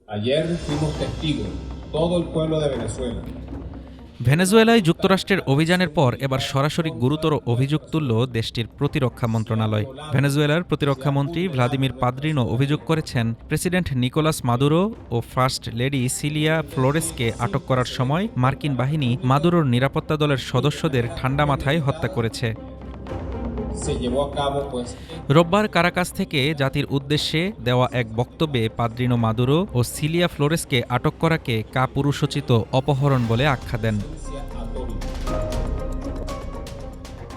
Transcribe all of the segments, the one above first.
Ayer fuimos testigos, todo el pueblo de Venezuela. ভেনেজুয়েলায় যুক্তরাষ্ট্রের অভিযানের পর এবার সরাসরি গুরুতর অভিযোগ তুলল দেশটির প্রতিরক্ষা মন্ত্রণালয়। ভেনেজুয়েলার প্রতিরক্ষামন্ত্রী ভ্লাদিমির পাদ্রিনো অভিযোগ করেছেন, প্রেসিডেন্ট নিকোলাস মাদুরো ও ফার্স্ট লেডি সিলিয়া ফ্লোরেসকে আটক করার সময় মার্কিন বাহিনী মাদুরোর নিরাপত্তা দলের সদস্যদের ঠান্ডা মাথায় হত্যা করেছে। রোববার কারাকাস থেকে জাতির উদ্দেশ্যে দেওয়া এক বক্তব্যে পাদ্রিনো মাদুরো ও সিলিয়া ফ্লোরেসকে আটক করাকে কাপুরুষোচিত অপহরণ বলে আখ্যা দেন।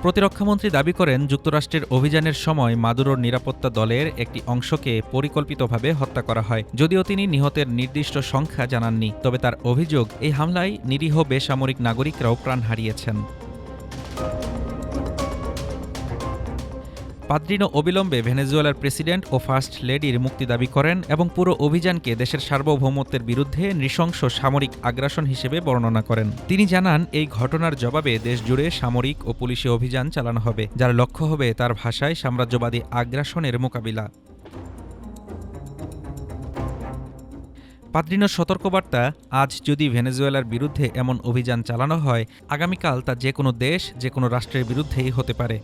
প্রতিরক্ষামন্ত্রী দাবি করেন, যুক্তরাষ্ট্রের অভিযানের সময় মাদুরোর নিরাপত্তা দলের একটি অংশকে পরিকল্পিতভাবে হত্যা করা হয়। যদিও তিনি নিহতের নির্দিষ্ট সংখ্যা জানাননি, তবে তার অভিযোগ, এই হামলায় নিরীহ বেসামরিক নাগরিকরাও প্রাণ হারিয়েছেন। পাদ্রিনো অবিলম্বে ভেনেজুয়েলার প্রেসিডেন্ট ও ফার্স্ট লেডির মুক্তি দাবি করেন এবং পুরো অভিযানকে দেশের সার্বভৌমত্বের বিরুদ্ধে নৃশংস সামরিক আগ্রাসন হিসেবে বর্ণনা করেন। তিনি জানান, এই ঘটনার জবাবে দেশজুড়ে সামরিক ও পুলিশি অভিযান চালানো হবে, যার লক্ষ্য হবে তার ভাষায় সাম্রাজ্যবাদী আগ্রাসনের মোকাবিলা। পাদ্রিনোর সতর্কবার্তা, আজ যদি ভেনেজুয়েলার বিরুদ্ধে এমন অভিযান চালানো হয়, আগামীকাল তা যে কোনো দেশ, যে কোনো রাষ্ট্রের বিরুদ্ধেই হতে পারে।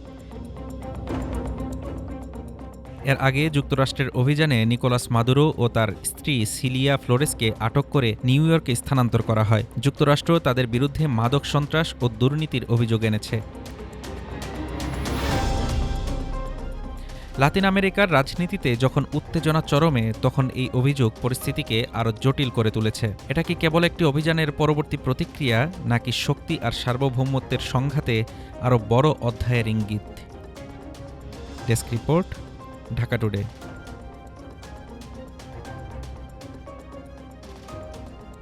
এর আগে যুক্তরাষ্ট্রের অভিযানে নিকোলাস মাদুরো ও তার স্ত্রী সিলিয়া ফ্লোরেসকে আটক করে নিউ ইয়র্কে স্থানান্তর করা হয়। যুক্তরাষ্ট্র তাদের বিরুদ্ধে মাদক সন্ত্রাস ও দুর্নীতির অভিযোগ এনেছে। লাতিন আমেরিকার রাজনীতিতে যখন উত্তেজনা চরমে, তখন এই অভিযোগ পরিস্থিতিকে আরও জটিল করে তুলেছে। এটা কি কেবল একটি অভিযানের পরবর্তী প্রতিক্রিয়া, নাকি শক্তি আর সার্বভৌমত্বের সংঘাতে আরও বড় অধ্যায়ের ইঙ্গিত? Desk report, Dhaka today.